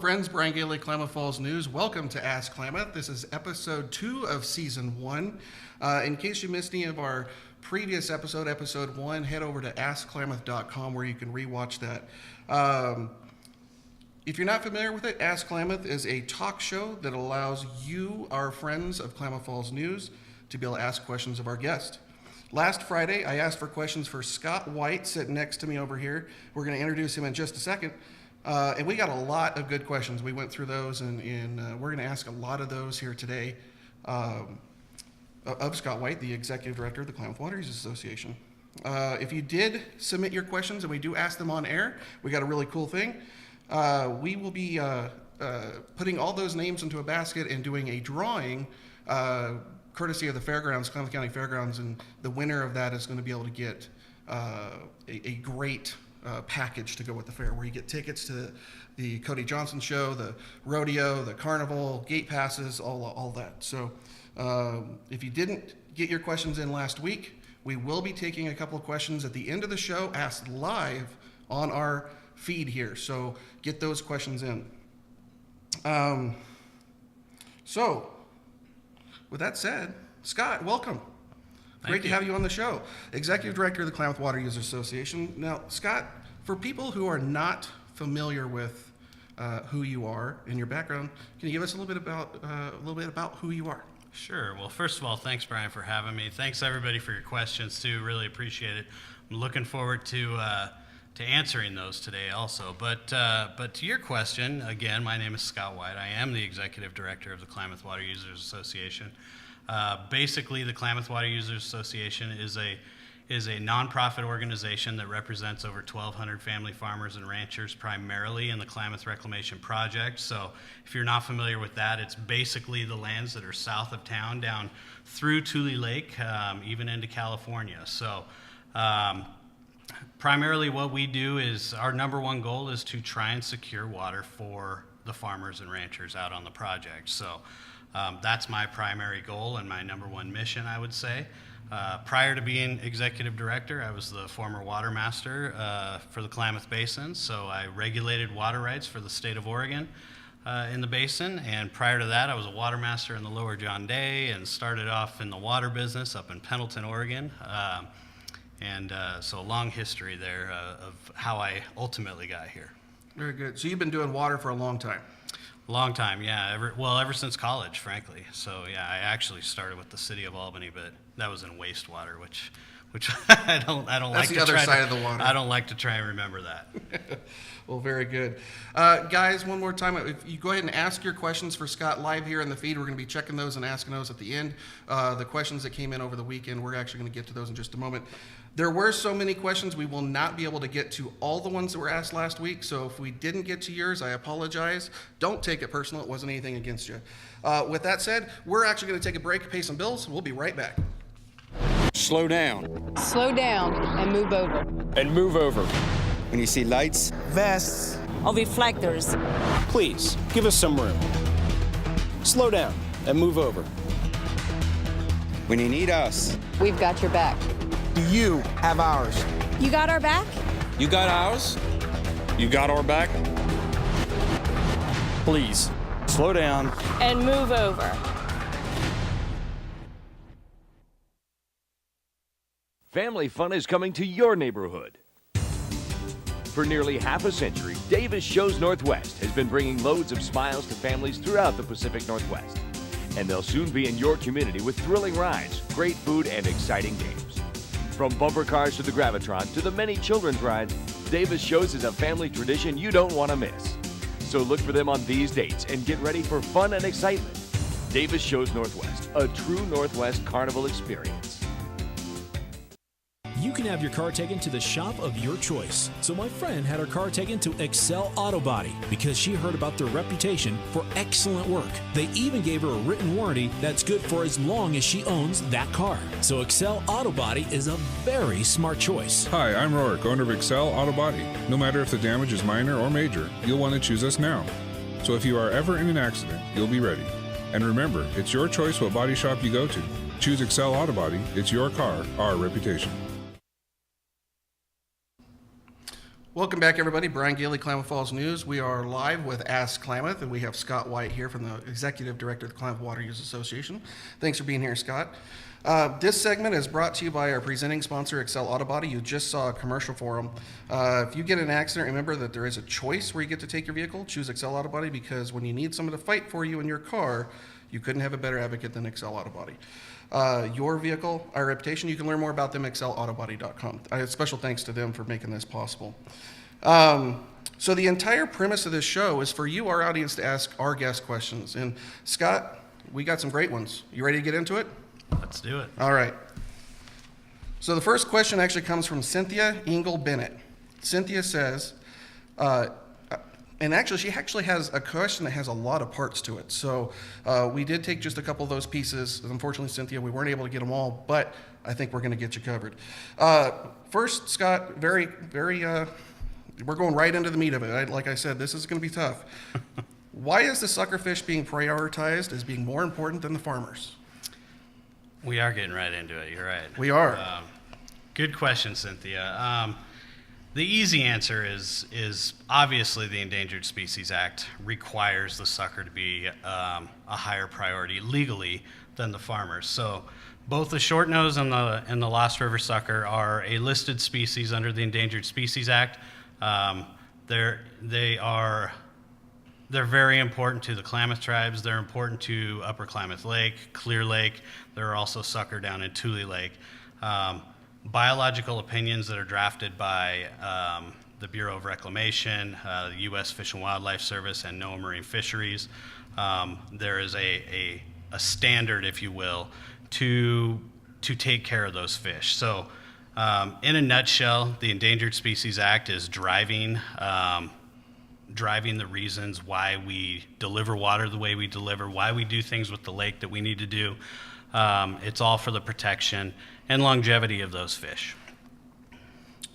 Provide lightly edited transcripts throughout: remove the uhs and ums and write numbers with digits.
friends, Brian Gailey, Klamath Falls News. Welcome to Ask Klamath. This is episode 2 of season 1. In case you missed any of our previous episode 1, head over to askklamath.com where you can rewatch that. If you're not familiar with it, Ask Klamath is a talk show that allows you, our friends of Klamath Falls News, to be able to ask questions of our guest. Last Friday, I asked for questions for Scott White, sitting next to me over here. We're going to introduce him in just a second. And we got a lot of good questions. We went through those, and we're going to ask a lot of those here today of Scott White, the Executive Director of the Klamath Water Users Association. If you did submit your questions, and we do ask them on air, we got a really cool thing. We will be putting all those names into a basket and doing a drawing courtesy of the fairgrounds, Klamath County Fairgrounds, and the winner of that is going to be able to get a great package to go with the fair, where you get tickets to the Cody Johnson show, the rodeo, the carnival, gate passes, all that. So if you didn't get your questions in last week, we will be taking a couple of questions at the end of the show, asked live on our feed here. So get those questions in. So with that said, Scott, welcome. Great to have you on the show. Executive Director of the Klamath Water Users Association. Now, Scott, for people who are not familiar with who you are and your background, can you give us a little bit about who you are? Sure. Well, first of all, thanks, Brian, for having me. Thanks, everybody, for your questions, too. Really appreciate it. I'm looking forward to answering those today also. But to your question, again, my name is Scott White. I am the Executive Director of the Klamath Water Users Association. Basically, the Klamath Water Users Association is a nonprofit organization that represents over 1,200 family farmers and ranchers, primarily in the Klamath Reclamation Project. So if you're not familiar with that, it's basically the lands that are south of town, down through Tule Lake, even into California. So primarily what we do is, our number one goal is to try and secure water for the farmers and ranchers out on the project. So that's my primary goal and my number one mission, I would say. Prior to being executive director, I was the former water master for the Klamath Basin, so I regulated water rights for the state of Oregon in the basin, and prior to that I was a water master in the lower John Day and started off in the water business up in Pendleton, Oregon. So a long history there of how I ultimately got here. Very good. So you've been doing water for a long time. Long time, yeah. Ever since college, frankly. So yeah, I actually started with the city of Albany, but that was in wastewater, which I don't That's like the to other try side to, of the water. I don't like to try and remember that. Well, very good. Guys, one more time, if you go ahead and ask your questions for Scott live here in the feed, we're going to be checking those and asking those at the end. The questions that came in over the weekend, we're actually going to get to those in just a moment. There were so many questions, we will not be able to get to all the ones that were asked last week, so if we didn't get to yours, I apologize. Don't take it personal, it wasn't anything against you. With that said, we're actually going to take a break, pay some bills, we'll be right back. Slow down. Slow down and move over. And move over. When you see lights, vests, or reflectors, please give us some room. Slow down and move over. when you need us. we've got your back. Do you have ours? You got our back? You got ours? You got our back? Please, slow down. And move over. Family fun is coming to your neighborhood. For nearly half a century, Davis Shows Northwest has been bringing loads of smiles to families throughout the Pacific Northwest. And they'll soon be in your community with thrilling rides, great food, and exciting games. From bumper cars to the Gravitron to the many children's rides, Davis Shows is a family tradition you don't want to miss. So look for them on these dates and get ready for fun and excitement. Davis Shows Northwest, a true Northwest carnival experience. You can have your car taken to the shop of your choice. So my friend had her car taken to Excel Auto Body because she heard about their reputation for excellent work. They even gave her a written warranty that's good for as long as she owns that car. So Excel Auto Body is a very smart choice. Hi, I'm Rorik, owner of Excel Auto Body. No matter if the damage is minor or major, you'll want to choose us now. So if you are ever in an accident, you'll be ready. And remember, it's your choice what body shop you go to. Choose Excel Auto Body. It's your car, our reputation. Welcome back, everybody. Brian Gailey, Klamath Falls News. We are live with Ask Klamath, and we have Scott White here from the Executive Director of the Klamath Water Use Association. Thanks for being here, Scott. This segment is brought to you by our presenting sponsor, Excel Auto Body. You just saw a commercial for them. If you get in an accident, remember that there is a choice where you get to take your vehicle. Choose Excel Auto Body, because when you need someone to fight for you in your car, you couldn't have a better advocate than Excel Auto Body. Your vehicle, our reputation, you can learn more about them at excellautobody.com. Special thanks to them for making this possible. So the entire premise of this show is for you, our audience, to ask our guest questions. And Scott, we got some great ones. You ready to get into it? Let's do it. All right. So the first question actually comes from Cynthia Engel Bennett. Cynthia says, and actually, she actually has a question that has a lot of parts to it. So we did take just a couple of those pieces. Unfortunately, Cynthia, we weren't able to get them all, but I think we're going to get you covered. First, Scott, we're going right into the meat of it. Like I said, this is going to be tough. Why is the suckerfish being prioritized as being more important than the farmers? We are getting right into it. You're right. We are. Good question, Cynthia. The easy answer is obviously the Endangered Species Act requires the sucker to be a higher priority legally than the farmers. So both the short nose and the Lost River sucker are a listed species under the Endangered Species Act. They're very important to the Klamath tribes. They're important to Upper Klamath Lake, Clear Lake. There are also sucker down in Tule Lake. Biological opinions that are drafted by the Bureau of Reclamation, the U.S. Fish and Wildlife Service, and NOAA Marine Fisheries. There is a standard, if you will, to take care of those fish. So in a nutshell, the Endangered Species Act is driving the reasons why we deliver water the way we deliver, why we do things with the lake that we need to do. It's all for the protection and longevity of those fish.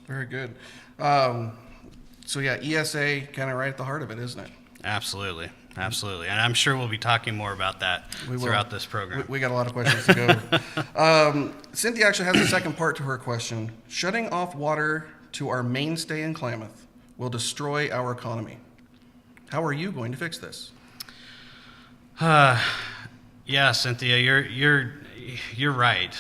Very good. So yeah, ESA kind of right at the heart of it, isn't it? Absolutely. Absolutely. And I'm sure we'll be talking more about that throughout this program. We got a lot of questions to go. Cynthia actually has a second part to her question. Shutting off water to our mainstay in Klamath will destroy our economy. How are you going to fix this? Yeah, Cynthia, you're right.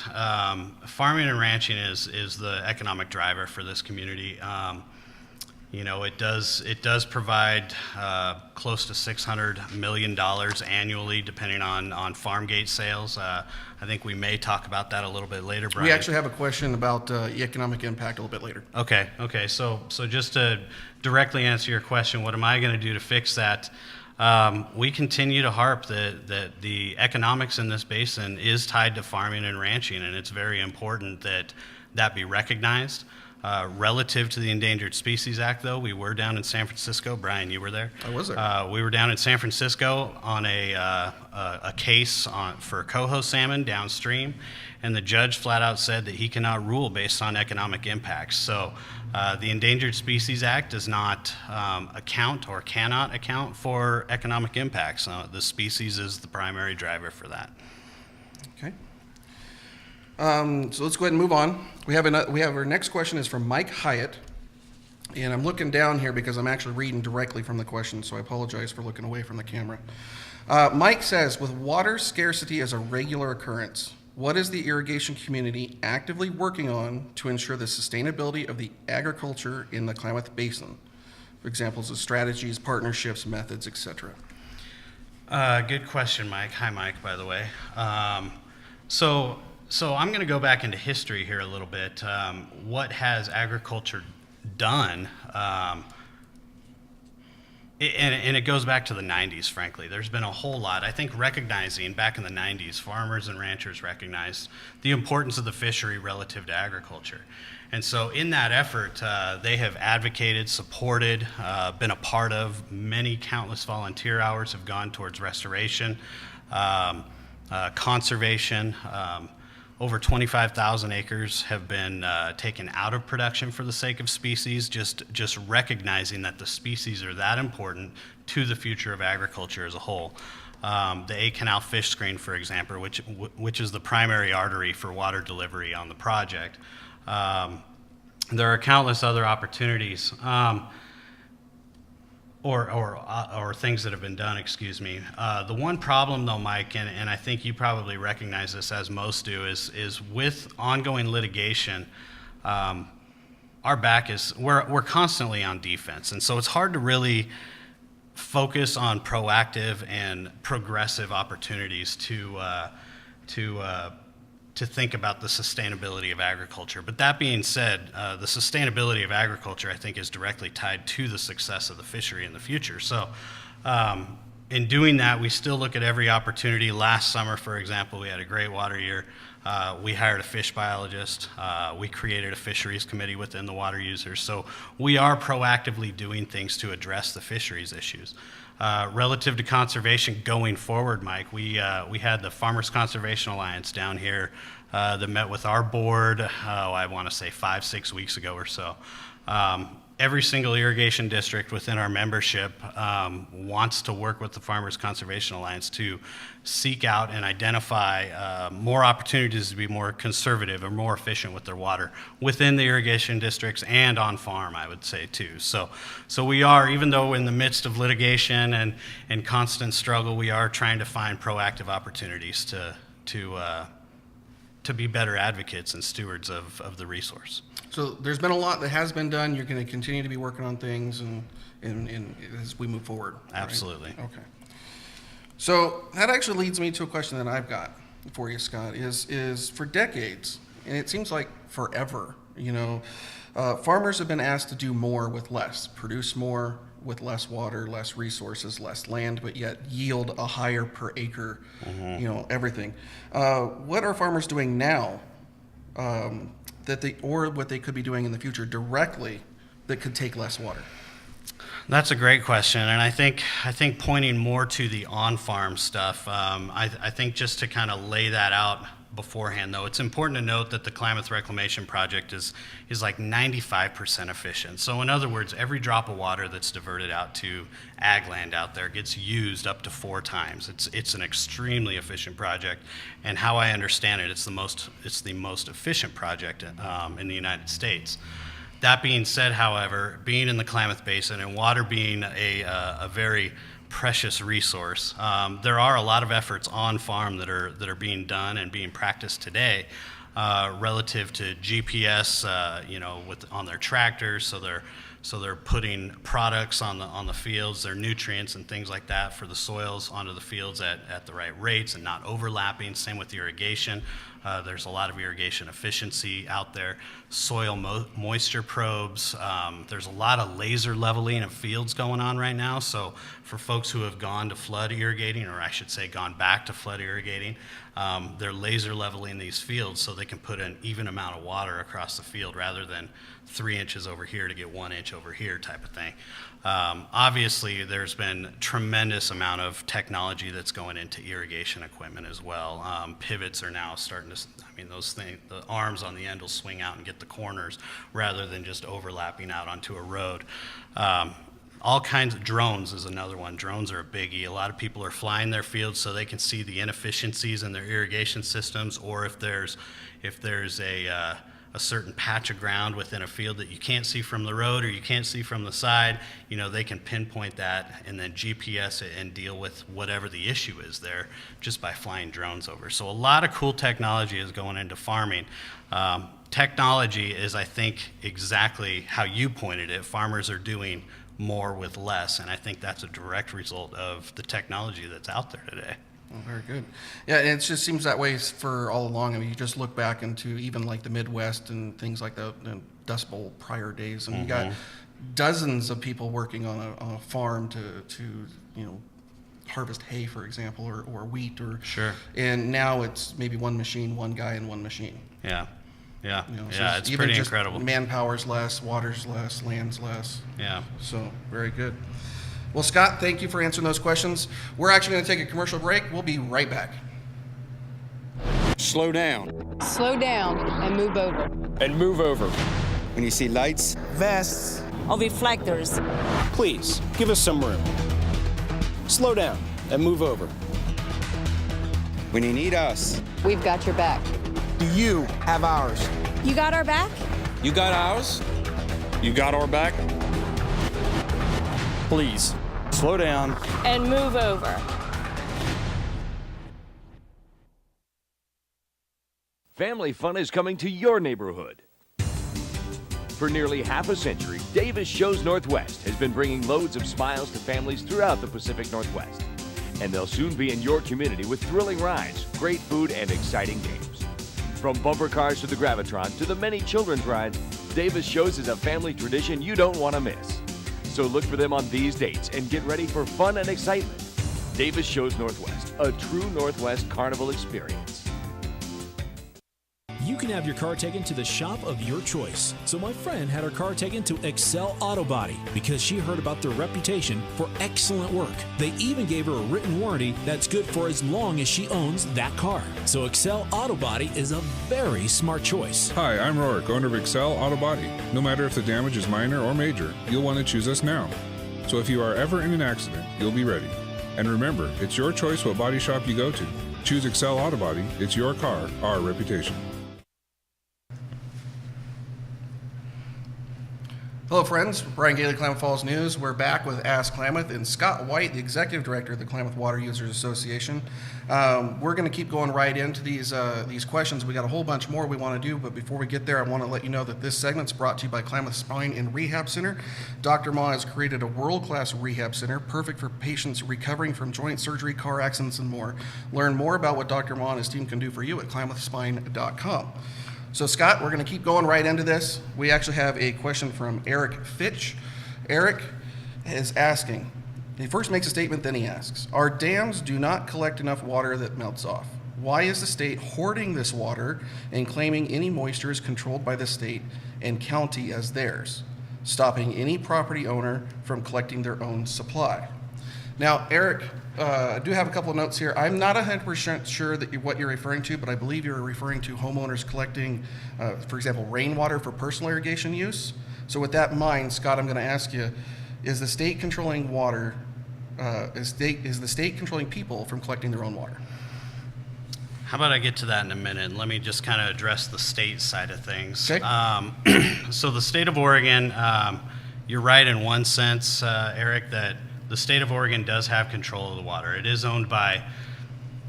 Farming and ranching is the economic driver for this community. It does provide close to $600 million annually, depending on farm gate sales. I think we may talk about that a little bit later, Brian. We actually have a question about economic impact a little bit later. Okay. So just to directly answer your question, what am I going to do to fix that? We continue to harp that the economics in this basin is tied to farming and ranching, and it's very important that be recognized. Relative to the Endangered Species Act, though, we were down in San Francisco. Brian, you were there? I was there. We were down in San Francisco on a case for coho salmon downstream, and the judge flat out said that he cannot rule based on economic impacts. So the Endangered Species Act does not account or cannot account for economic impacts. The species is the primary driver for that. Okay. So let's go ahead and move on. We have our next question is from Mike Hyatt, and I'm looking down here because I'm actually reading directly from the question, so I apologize for looking away from the camera. Mike says, with water scarcity as a regular occurrence, what is the irrigation community actively working on to ensure the sustainability of the agriculture in the Klamath Basin? For examples of strategies, partnerships, methods, etc. Good question, Mike. Hi, Mike, by the way. So I'm going to go back into history here a little bit. What has agriculture done? And it goes back to the 90s, frankly. There's been a whole lot. I think recognizing back in the 90s, farmers and ranchers recognized the importance of the fishery relative to agriculture. And so in that effort, they have advocated, supported, been a part of. Many countless volunteer hours have gone towards restoration, conservation. Over 25,000 acres have been taken out of production for the sake of species, just recognizing that the species are that important to the future of agriculture as a whole. The A Canal fish screen, for example, which is the primary artery for water delivery on the project, there are countless other opportunities. Or things that have been done, excuse me. The one problem though, Mike, and I think you probably recognize this as most do, is with ongoing litigation, our back is, we're constantly on defense. And so it's hard to really focus on proactive and progressive opportunities to think about the sustainability of agriculture. But that being said, the sustainability of agriculture, I think, is directly tied to the success of the fishery in the future. So in doing that, we still look at every opportunity. Last summer, for example, we had a great water year. We hired a fish biologist. We created a fisheries committee within the water users. So we are proactively doing things to address the fisheries issues. Relative to conservation going forward, Mike, we had the Farmers Conservation Alliance down here that met with our board, I want to say 5-6 weeks ago or so. Every single irrigation district within our membership wants to work with the Farmers Conservation Alliance to seek out and identify more opportunities to be more conservative or more efficient with their water within the irrigation districts and on farm, I would say too. So we are, even though in the midst of litigation and constant struggle, we are trying to find proactive opportunities to be better advocates and stewards of the resource. So there's been a lot that has been done. You're going to continue to be working on things and as we move forward. Absolutely. Right? Okay. So that actually leads me to a question that I've got for you, Scott, is for decades, and it seems like forever, farmers have been asked to do more with less, produce more with less water, less resources, less land, but yet yield a higher per acre, everything. What are farmers doing now or what they could be doing in the future directly that could take less water? That's a great question, and I think pointing more to the on-farm stuff. I think just to kind of lay that out beforehand, though, it's important to note that the Klamath Reclamation Project is like 95% efficient. So in other words, every drop of water that's diverted out to ag land out there gets used up to 4 times. It's an extremely efficient project, and how I understand it, it's the most efficient project in the United States. That being said, however, being in the Klamath Basin and water being a very precious resource, there are a lot of efforts on farm that are being done and being practiced today relative to GPS, on their tractors. So they're putting products on the fields, their nutrients and things like that for the soils onto the fields at the right rates and not overlapping. Same with irrigation. There's a lot of irrigation efficiency out there. Soil moisture probes. There's a lot of laser leveling of fields going on right now. So for folks who have gone to flood irrigating, or I should say gone back to flood irrigating, they're laser leveling these fields so they can put an even amount of water across the field rather than 3 inches over here to get 1 inch over here type of thing. Obviously, there's been tremendous amount of technology that's going into irrigation equipment as well. Pivots are now starting to, those things, the arms on the end will swing out and get the corners rather than just overlapping out onto a road. All kinds of drones is another one. Drones are a biggie. A lot of people are flying their fields so they can see the inefficiencies in their irrigation systems, or if there's a certain patch of ground within a field that you can't see from the road or you can't see from the side, they can pinpoint that and then GPS it and deal with whatever the issue is there just by flying drones over. So a lot of cool technology is going into farming. Technology is, I think, exactly how you pointed it. Farmers are doing more with less, and I think that's a direct result of the technology that's out there today. Oh, very good. Yeah, and it just seems that way for all along. You just look back into even like the Midwest and things like the Dust Bowl prior days, and you got dozens of people working on a farm to harvest hay, for example, or wheat, or sure. And now it's maybe one machine, one guy, and one machine. Yeah. Yeah, so it's pretty incredible. Manpower's less, water's less, land's less. Yeah. So, very good. Well, Scott, thank you for answering those questions. We're actually going to take a commercial break. We'll be right back. Slow down. Slow down and move over. And move over. When you see lights, Vests. Or reflectors. Please, give us some room. Slow down and move over. when you need us. We've got your back. Do you have ours? You got our back? You got ours? You got our back? Please, slow down. And move over. Family fun is coming to your neighborhood. For nearly half a century, Davis Shows Northwest has been bringing loads of smiles to families throughout the Pacific Northwest. And they'll soon be in your community with thrilling rides, great food, and exciting games. From bumper cars to the Gravitron to the many children's rides, Davis Shows is a family tradition you don't want to miss. So look for them on these dates and get ready for fun and excitement. Davis Shows Northwest, a true Northwest carnival experience. You can have your car taken to the shop of your choice. So my friend had her car taken to Excel Auto Body because she heard about their reputation for excellent work. They even gave her a written warranty that's good for as long as she owns that car. So Excel Auto Body is a very smart choice. Hi, I'm Rourke, owner of Excel Auto Body. No matter if the damage is minor or major, you'll want to choose us now. So if you are ever in an accident, you'll be ready. And remember, it's your choice what body shop you go to. Choose Excel Auto Body. It's your car, our reputation. Hello, friends. Brian Gailey, Klamath Falls News. We're back with Ask Klamath and Scott White, the Executive Director of the Klamath Water Users Association. We're going to keep going right into these questions. We got a whole bunch more we want to do, but before we get there, I want to let you know that this segment's brought to you by Klamath Spine and Rehab Center. Dr. Ma has created a world-class rehab center, perfect for patients recovering from joint surgery, car accidents, and more. Learn more about what Dr. Ma and his team can do for you at klamathspine.com. So Scott, we're going to keep going right into this. We actually have a question from Eric Fitch. Eric is asking, he first makes a statement, then he asks, our dams do not collect enough water that melts off. Why is the state hoarding this water and claiming any moisture is controlled by the state and county as theirs, stopping any property owner from collecting their own supply? Now, Eric, I do have a couple of notes here. I'm not 100% sure that what you're referring to, but I believe you're referring to homeowners collecting, for example, rainwater for personal irrigation use. So with that in mind, Scott, I'm going to ask you, is the state controlling water, is the state controlling people from collecting their own water? How about I get to that in a minute? Let me just kind of address the state side of things. Okay. So the state of Oregon, you're right in one sense, Eric, that the state of Oregon does have control of the water. It is owned by,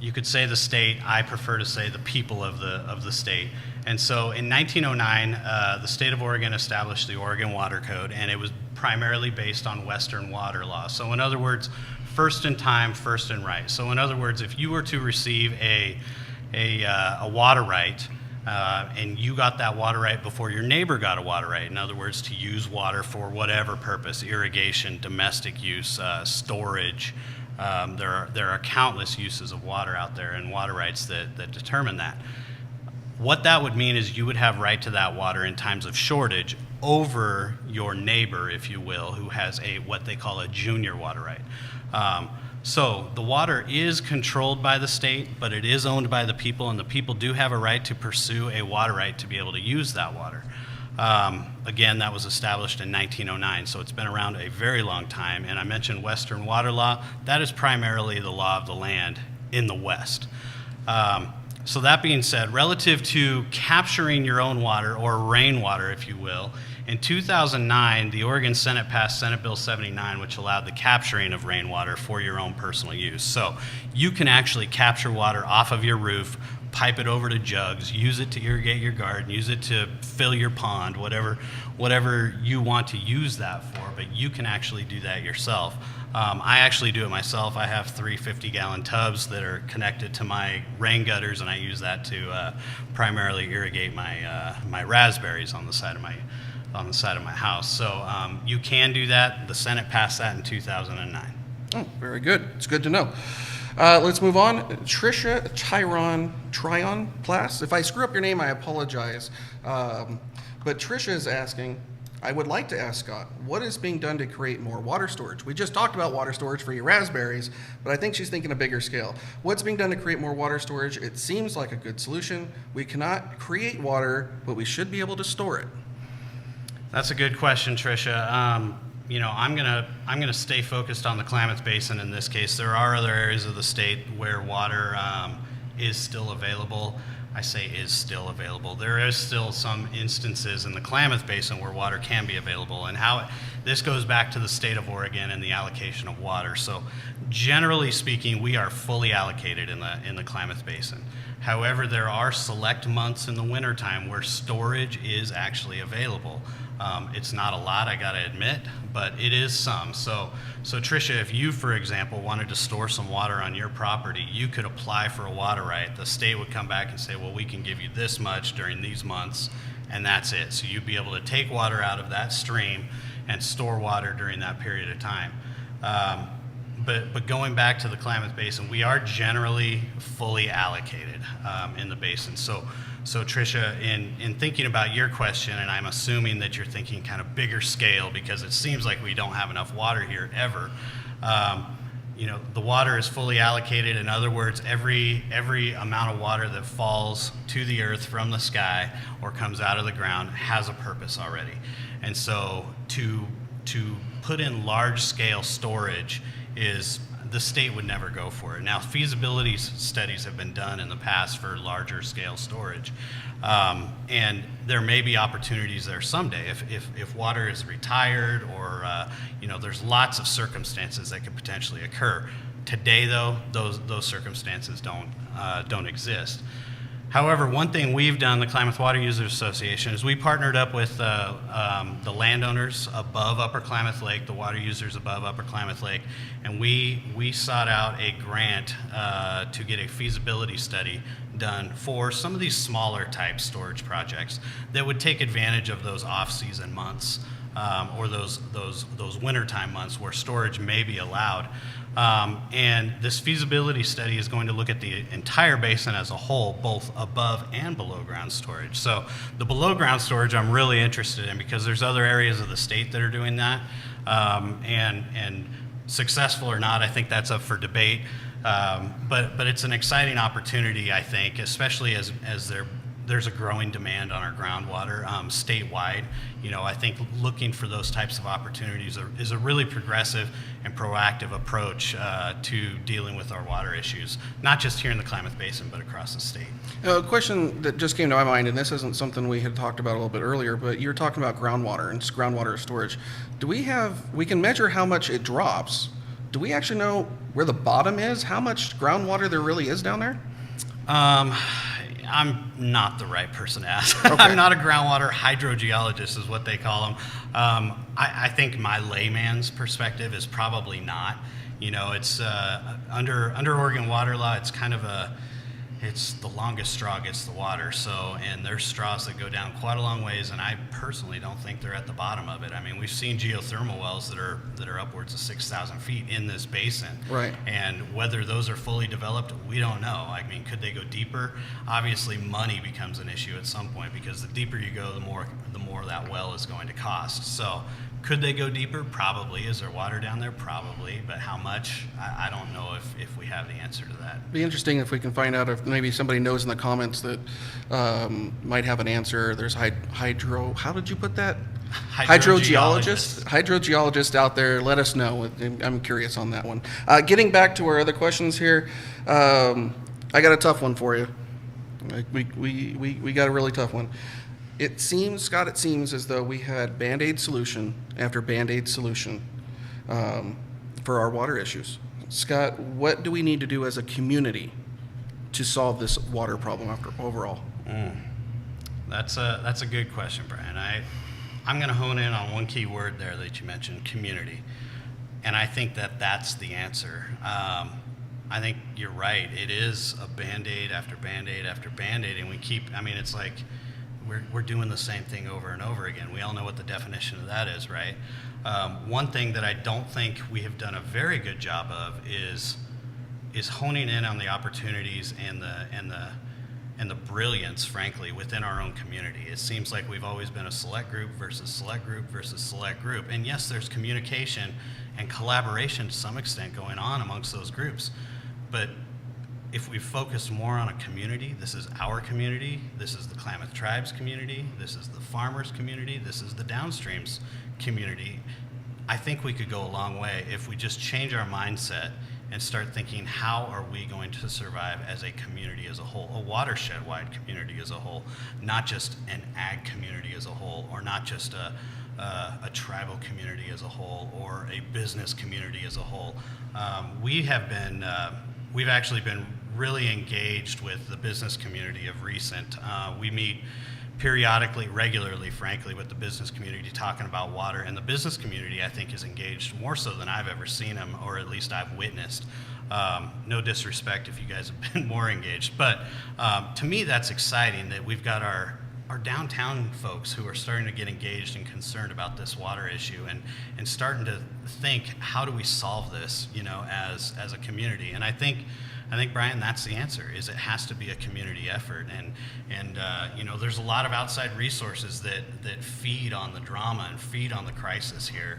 you could say the state, I prefer to say the people of the state. And so in 1909, the state of Oregon established the Oregon Water Code, and it was primarily based on Western water law. So in other words, first in time, first in right. So in other words, if you were to receive a water right, and you got that water right before your neighbor got a water right. In other words, to use water for whatever purpose, irrigation, domestic use, storage. There are countless uses of water out there and water rights that determine that. What that would mean is you would have right to that water in times of shortage over your neighbor, if you will, who has what they call a junior water right. So the water is controlled by the state, but it is owned by the people, and the people do have a right to pursue a water right to be able to use that water. Again, that was established in 1909, so it's been around a very long time. And I mentioned Western water law. That is primarily the law of the land in the West. So that being said, relative to capturing your own water, or rainwater, if you will, in 2009, the Oregon Senate passed Senate Bill 79, which allowed the capturing of rainwater for your own personal use. So you can actually capture water off of your roof, pipe it over to jugs, use it to irrigate your garden, use it to fill your pond, whatever you want to use that for, but you can actually do that yourself. I actually do it myself. I have 3 50-gallon tubs that are connected to my rain gutters, and I use that to primarily irrigate my raspberries on the side of my house. So you can do that. The Senate passed that in 2009. Oh, very good. It's good to know. Let's move on. Tricia Tryon Plass. If I screw up your name, I apologize. But Tricia is asking, I would like to ask Scott, what is being done to create more water storage? We just talked about water storage for your raspberries, but I think she's thinking a bigger scale. What's being done to create more water storage? It seems like a good solution. We cannot create water, but we should be able to store it. That's a good question, Tricia. I'm gonna stay focused on the Klamath Basin in this case. There are other areas of the state where water is still available. I say is still available. There is still some instances in the Klamath Basin where water can be available, and this goes back to the state of Oregon and the allocation of water. So generally speaking, we are fully allocated in the Klamath Basin. However, there are select months in the wintertime where storage is actually available. It's not a lot, I gotta admit, but it is some. So Tricia, if you, for example, wanted to store some water on your property, you could apply for a water right. The state would come back and say, well, we can give you this much during these months, and that's it. So you'd be able to take water out of that stream and store water during that period of time. But going back to the Klamath Basin, we are generally fully allocated in the basin. So Tricia, in thinking about your question, and I'm assuming that you're thinking kind of bigger scale because it seems like we don't have enough water here ever. The water is fully allocated. In other words, every amount of water that falls to the earth from the sky or comes out of the ground has a purpose already. And so to put in large scale storage the state would never go for it. Now, feasibility studies have been done in the past for larger scale storage. And there may be opportunities there someday if water is retired or, there's lots of circumstances that could potentially occur. Today, though, those circumstances don't exist. However, one thing we've done, the Klamath Water Users Association, is we partnered up with the landowners above Upper Klamath Lake, the water users above Upper Klamath Lake, and we sought out a grant to get a feasibility study done for some of these smaller type storage projects that would take advantage of those off-season months or those wintertime months where storage may be allowed. And this feasibility study is going to look at the entire basin as a whole, both above and below ground storage. So the below ground storage I'm really interested in because there's other areas of the state that are doing that. And successful or not, I think that's up for debate. But it's an exciting opportunity, I think, especially as there's a growing demand on our groundwater statewide. I think looking for those types of opportunities is a really progressive and proactive approach to dealing with our water issues, not just here in the Klamath Basin, but across the state. A question that just came to my mind, and this isn't something we had talked about a little bit earlier, but you're talking about groundwater and groundwater storage. We can measure how much it drops. Do we actually know where the bottom is? How much groundwater there really is down there? I'm not the right person to ask. Okay. I'm not a groundwater hydrogeologist is what they call them. I think my layman's perspective is probably not. It's under Oregon water law, it's kind of it's the longest straw gets the water. So, and there's straws that go down quite a long ways, and I personally don't think they're at the bottom of it. I mean, we've seen geothermal wells that are upwards of 6,000 feet in this basin. Right. And whether those are fully developed, we don't know. I mean, could they go deeper? Obviously, money becomes an issue at some point because the deeper you go, the more that well is going to cost. So, could they go deeper? Probably. Is there water down there? Probably. But how much? I don't know if we have the answer to that. Be interesting if we can find out if maybe somebody knows in the comments that might have an answer. There's how did you put that? Hydrogeologist out there, let us know. I'm curious on that one. Getting back to our other questions here, I got a tough one for you. We got a really tough one. It seems as though we had Band-Aid solution after Band-Aid solution for our water issues. Scott, what do we need to do as a community to solve this water problem overall? That's a good question, Brian. I'm going to hone in on one key word there that you mentioned, community. And I think that's the answer. I think you're right. It is a Band-Aid after Band-Aid after Band-Aid, and it's like we're doing the same thing over and over again. We all know what the definition of that is, right? One thing that I don't think we have done a very good job of is honing in on the opportunities and the brilliance, frankly, within our own community. It seems like we've always been a select group versus select group versus select group. And yes, there's communication and collaboration to some extent going on amongst those groups. But if we focus more on a community, this is our community, this is the Klamath Tribe's community, this is the farmers' community, this is the downstream's community, I think we could go a long way if we just change our mindset and start thinking, how are we going to survive as a community as a whole, a watershed-wide community as a whole, not just an ag community as a whole, or not just a tribal community as a whole, or a business community as a whole. We've actually been really engaged with the business community of recent. We meet periodically, regularly, frankly, with the business community talking about water, and the business community, I think, is engaged more so than I've ever seen them, or at least I've witnessed. No disrespect if you guys have been more engaged, but to me that's exciting that we've got our downtown folks who are starting to get engaged and concerned about this water issue, and starting to think, how do we solve this, as a community? And I think, Brian, that's the answer, is it has to be a community effort. And there's a lot of outside resources that feed on the drama and feed on the crisis here.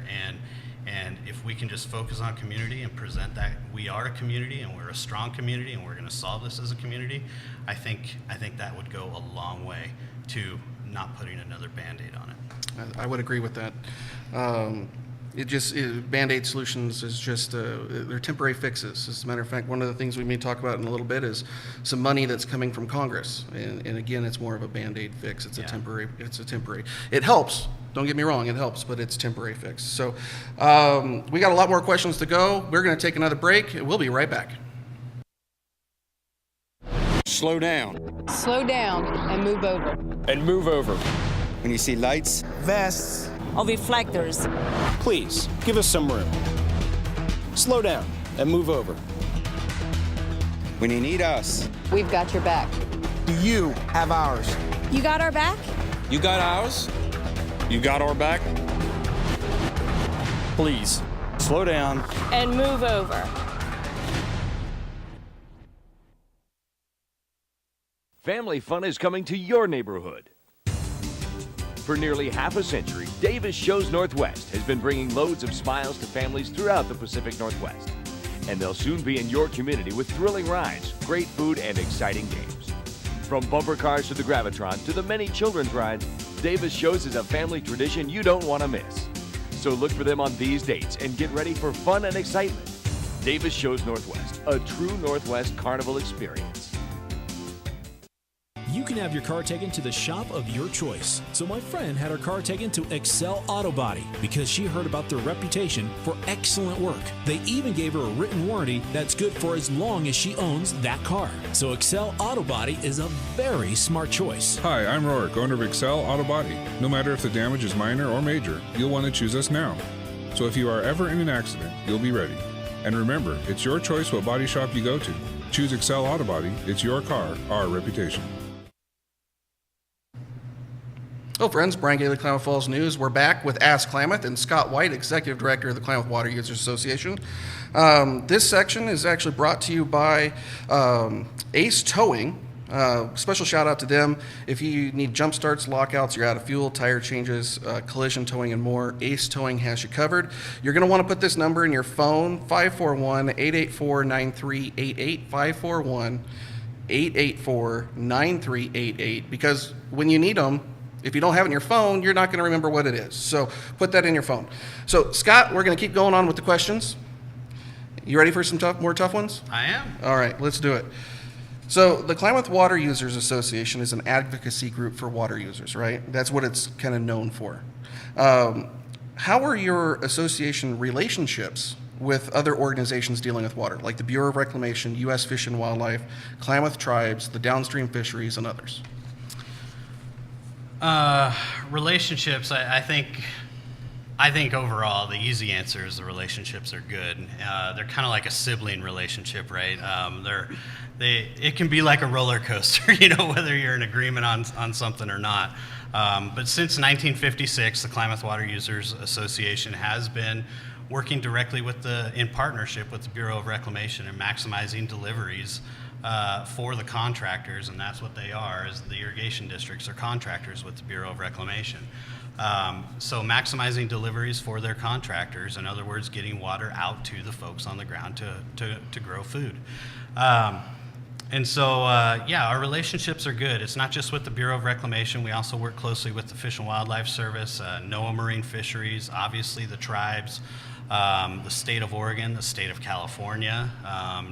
And if we can just focus on community and present that we are a community and we're a strong community and we're going to solve this as a community, I think that would go a long way to not putting another Band-Aid on it. I would agree with that. Band-Aid solutions is just, they're temporary fixes. As a matter of fact, one of the things we may talk about in a little bit is some money that's coming from Congress. And again, it's more of a Band-Aid fix. It's a temporary. It helps. Don't get me wrong, it helps, but it's temporary fix. So we got a lot more questions to go. We're going to take another break. We'll be right back. Slow down. Slow down and move over. And move over. When you see lights, Vests. Or reflectors. Please, give us some room. Slow down and move over. when you need us. We've got your back. Do you have ours? You got our back? You got ours? You got our back? Please, slow down. And move over. Family fun is coming to your neighborhood. For nearly half a century, Davis Shows Northwest has been bringing loads of smiles to families throughout the Pacific Northwest. And they'll soon be in your community with thrilling rides, great food, and exciting games. From bumper cars to the Gravitron to the many children's rides, Davis Shows is a family tradition you don't want to miss. So look for them on these dates and get ready for fun and excitement. Davis Shows Northwest, a true Northwest carnival experience. You can have your car taken to the shop of your choice. So my friend had her car taken to Excel Auto Body because she heard about their reputation for excellent work. They even gave her a written warranty that's good for as long as she owns that car. So Excel Auto Body is a very smart choice. Hi, I'm Rorik, owner of Excel Auto Body. No matter if the damage is minor or major, you'll want to choose us now. So if you are ever in an accident, you'll be ready. And remember, it's your choice what body shop you go to. Choose Excel Auto Body. It's your car, our reputation. Hello friends, Brian Gailey, Klamath Falls News. We're back with Ask Klamath and Scott White, Executive Director of the Klamath Water Users Association. This section is actually brought to you by Ace Towing. Special shout out to them. If you need jump starts, lockouts, you're out of fuel, tire changes, collision towing, and more, Ace Towing has you covered. You're going to want to put this number in your phone, 541-884-9388, 541-884-9388, because when you need them, if you don't have it in your phone, you're not going to remember what it is. So put that in your phone. So Scott, we're going to keep going on with the questions. You ready for some more tough ones? I am. All right, let's do it. So the Klamath Water Users Association is an advocacy group for water users, right? That's what it's kind of known for. How are your association relationships with other organizations dealing with water, like the Bureau of Reclamation, U.S. Fish and Wildlife, Klamath Tribes, the downstream fisheries, and others? Relationships, I think overall the easy answer is the relationships are good. They're kind of like a sibling relationship, right? It can be like a roller coaster, whether you're in agreement on something or not. But since 1956, the Klamath Water Users Association has been working directly in partnership with the Bureau of Reclamation and maximizing deliveries for the contractors, and that's what they are, is the irrigation districts are contractors with the Bureau of Reclamation. So maximizing deliveries for their contractors, in other words, getting water out to the folks on the ground to grow food. And so, our relationships are good. It's not just with the Bureau of Reclamation. We also work closely with the Fish and Wildlife Service, NOAA Marine Fisheries, obviously the tribes, the state of Oregon, the state of California.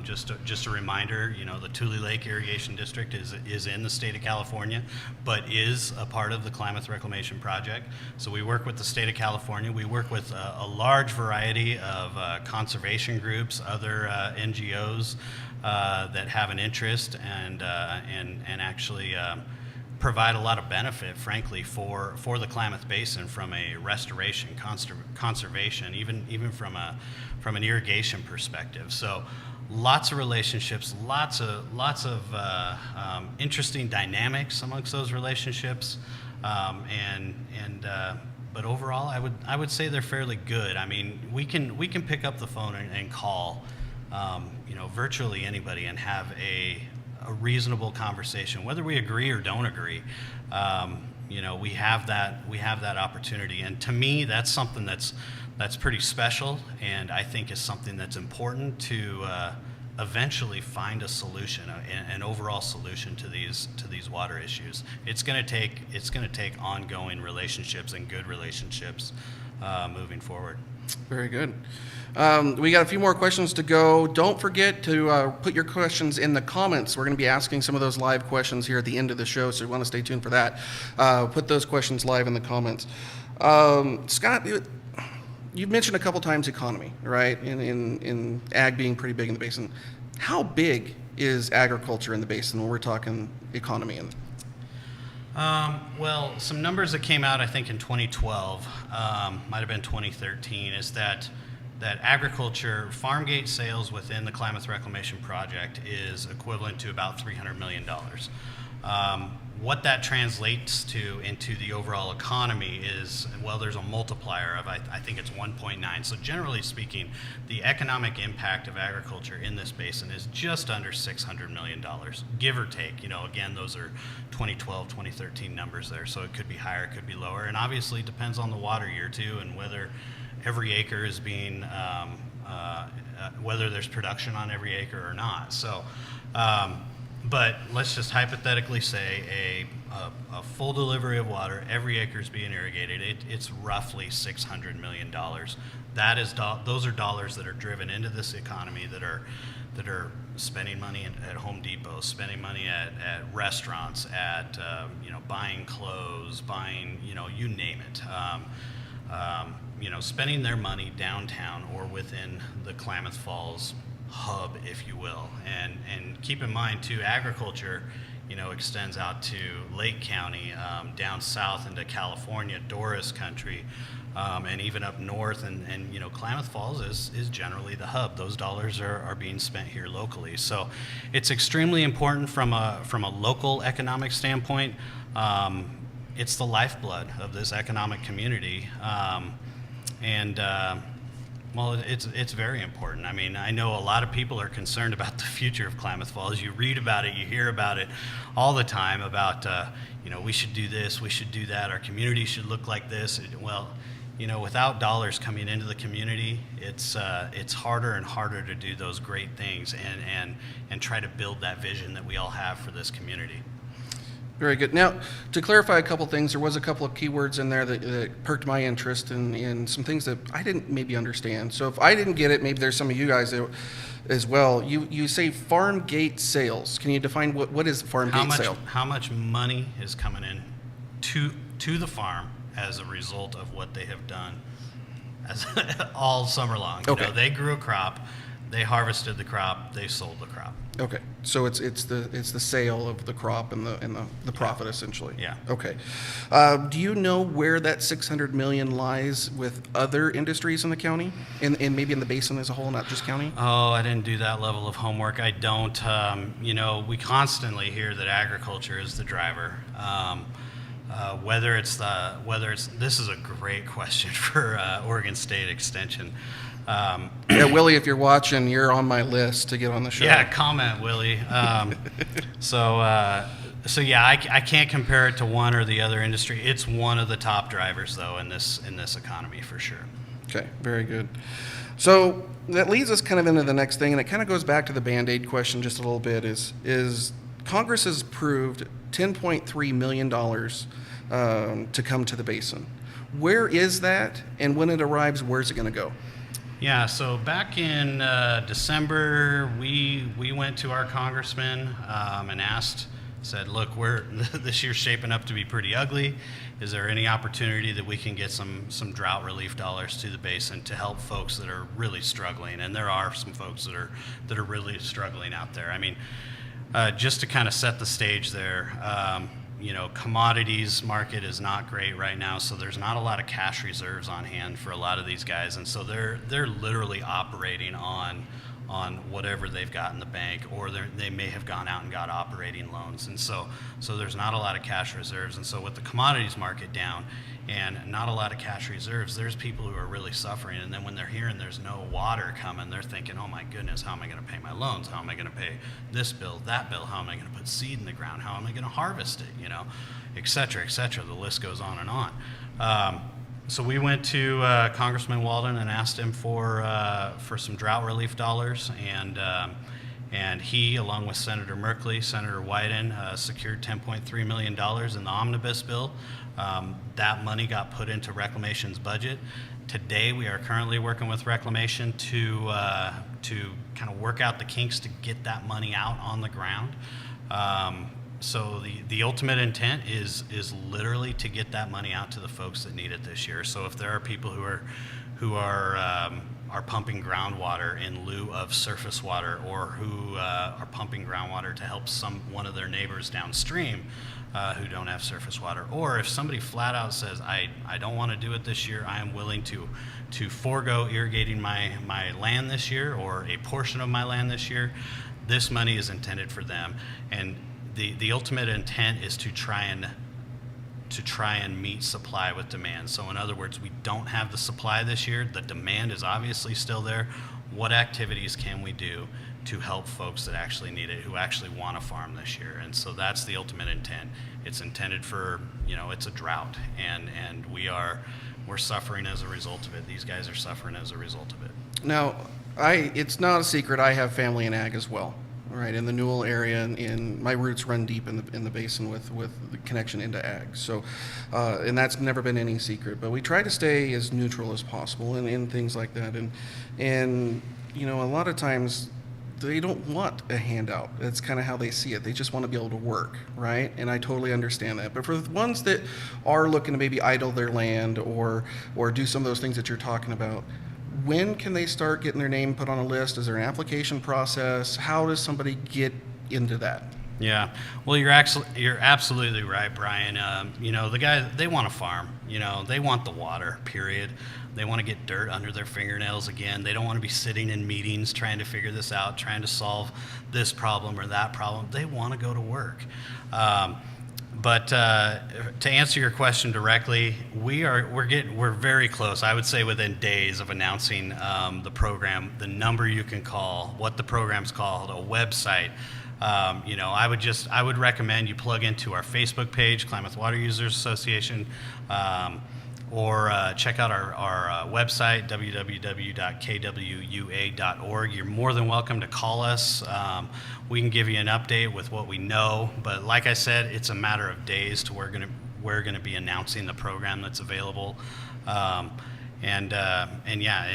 Just a reminder, the Tule Lake Irrigation District is in the state of California, but is a part of the Klamath Reclamation Project. So we work with the state of California. We work with a large variety of conservation groups, other NGOs that have an interest and actually provide a lot of benefit, frankly, for the Klamath Basin from a restoration, conservation, even from an irrigation perspective. So, lots of relationships, lots of interesting dynamics amongst those relationships, but overall, I would say they're fairly good. I mean, we can pick up the phone and call, virtually anybody and have a reasonable conversation, whether we agree or don't agree. We have that opportunity, and to me, that's something that's pretty special, and I think is something that's important to eventually find a solution, an overall solution to these water issues. It's going to take ongoing relationships and good relationships moving forward. Very good. We got a few more questions to go. Don't forget to put your questions in the comments. We're going to be asking some of those live questions here at the end of the show, so you want to stay tuned for that. Put those questions live in the comments. Scott, you've mentioned a couple times economy, right? In ag being pretty big in the basin. How big is agriculture in the basin when we're talking economy? Well, some numbers that came out, I think, in 2012, might have been 2013, is that agriculture, farm gate sales within the Klamath Reclamation Project is equivalent to about $300 million. What that translates to into the overall economy is, well, there's a multiplier of, I think it's 1.9. So generally speaking, the economic impact of agriculture in this basin is just under $600 million, give or take. Again, those are 2012, 2013 numbers there, so it could be higher, it could be lower, and obviously it depends on the water year too, and whether every acre is being, whether there's production on every acre or not. So, but let's just hypothetically say a full delivery of water, every acre is being irrigated. It's roughly $600 million. Those are dollars that are driven into this economy that are spending money at Home Depot, spending money at restaurants, at buying clothes, buying you name it. Spending their money downtown or within the Klamath Falls hub, if you will. And keep in mind too, agriculture, extends out to Lake County, down south into California, Doris country, and even up north. And Klamath Falls is generally the hub. Those dollars are being spent here locally. So it's extremely important from a local economic standpoint. It's the lifeblood of this economic community. Well, it's very important. I mean, I know a lot of people are concerned about the future of Klamath Falls. You read about it, you hear about it all the time about, we should do this, we should do that, our community should look like this. Well, without dollars coming into the community, it's harder and harder to do those great things and try to build that vision that we all have for this community. Very good. Now, to clarify a couple things, there was a couple of keywords in there that perked my interest in some things that I didn't maybe understand. So if I didn't get it, maybe there's some of you guys that, as well. You say farm gate sales. Can you define what is farm gate sale? How much money is coming in to the farm as a result of what they have done all summer long? Okay. They grew a crop, they harvested the crop, they sold the crop. Okay, so it's the sale of the crop and the profit essentially. Yeah. Okay. Do you know where that $600 million lies with other industries in the county, and maybe in the basin as a whole, not just county? Oh, I didn't do that level of homework. I don't. We constantly hear that agriculture is the driver. This is a great question for Oregon State Extension. Yeah, Willie, if you're watching, you're on my list to get on the show. Yeah, comment, Willie. So yeah, I can't compare it to one or the other industry. It's one of the top drivers, though, in this economy for sure. Okay, very good. So that leads us kind of into the next thing, and it kind of goes back to the Band-Aid question just a little bit. Is Congress has approved $10.3 million to come to the basin. Where is that, and when it arrives, where's it going to go? Yeah, so back in December, we went to our congressman and said, look, this year's shaping up to be pretty ugly. Is there any opportunity that we can get some drought relief dollars to the basin to help folks that are really struggling? And there are some folks that are really struggling out there. I mean, just to kind of set the stage there, commodities market is not great right now, so there's not a lot of cash reserves on hand for a lot of these guys, and so they're literally operating on whatever they've got in the bank, or they may have gone out and got operating loans, and so there's not a lot of cash reserves. And so with the commodities market down and not a lot of cash reserves, there's people who are really suffering. And then when they're hearing there's no water coming, they're thinking, oh my goodness, how am I going to pay my loans? How am I going to pay this bill, that bill? How am I going to put seed in the ground? How am I going to harvest it? Et cetera, et cetera. The list goes on and on. So we went to Congressman Walden and asked him for some drought relief dollars, and he, along with Senator Merkley, Senator Wyden, secured $10.3 million in the omnibus bill. That money got put into Reclamation's budget. Today, we are currently working with Reclamation to kind of work out the kinks to get that money out on the ground. So the ultimate intent is literally to get that money out to the folks that need it this year. So if there are people who are pumping groundwater in lieu of surface water, or who are pumping groundwater to help one of their neighbors downstream who don't have surface water, or if somebody flat out says, I don't want to do it this year, I am willing to forego irrigating my land this year, or a portion of my land this year, this money is intended for them. And the ultimate intent is to try and meet supply with demand. So in other words, we don't have the supply this year. The demand is obviously still there. What activities can we do to help folks that actually need it, who actually want to farm this year? And so that's the ultimate intent. It's intended for, it's a drought, and we're suffering as a result of it. These guys are suffering as a result of it. Now, it's not a secret, I have family in ag as well. Right, in the Newell area, and my roots run deep in the basin with the connection into ag. So, and that's never been any secret. But we try to stay as neutral as possible in things like that. And a lot of times they don't want a handout. That's kind of how they see it. They just want to be able to work, right? And I totally understand that. But for the ones that are looking to maybe idle their land or do some of those things that you're talking about, when can they start getting their name put on a list? Is there an application process? How does somebody get into that? Yeah, well, you're absolutely right, Brian. The guys, they want to farm. They want the water, period. They want to get dirt under their fingernails again. They don't want to be sitting in meetings trying to figure this out, trying to solve this problem or that problem. They want to go to work. But to answer your question directly, we're very close. I would say within days of announcing the program, the number you can call, what the program's called, a website. I would recommend you plug into our Facebook page, Klamath Water Users Association, or check out our website, www.kwua.org. You're more than welcome to call us. We can give you an update with what we know, but like I said, it's a matter of days to we're going to be announcing the program that's available. And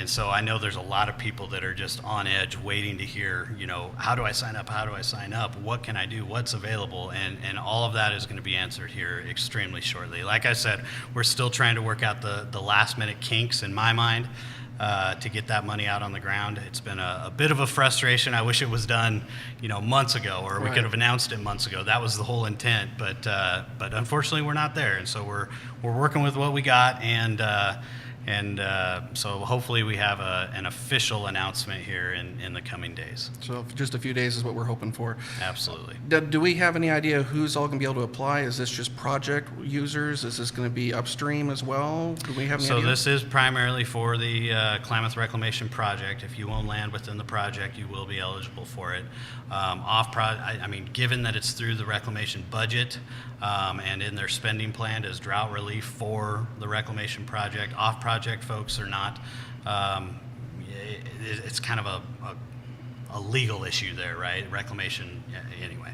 so I know there's a lot of people that are just on edge waiting to hear, how do I sign up? How do I sign up? What can I do? What's available? And all of that is going to be answered here extremely shortly. Like I said, we're still trying to work out the last minute kinks in my mind to get that money out on the ground. It's been a bit of a frustration. I wish it was done, months ago, or we could have announced it months ago. That was the whole intent, but unfortunately we're not there. And so we're working with what we got, and so hopefully we have an official announcement here in the coming days. So just a few days is what we're hoping for. Absolutely. Do we have any idea who's all going to be able to apply? Is this just project users? Is this going to be upstream as well? Do we have any idea? So this is primarily for the Klamath Reclamation Project. If you own land within the project, you will be eligible for it. Given that it's through the reclamation budget and in their spending plan as drought relief for the reclamation project, off-project folks are not. It's kind of a legal issue there, right? Reclamation, yeah, anyway.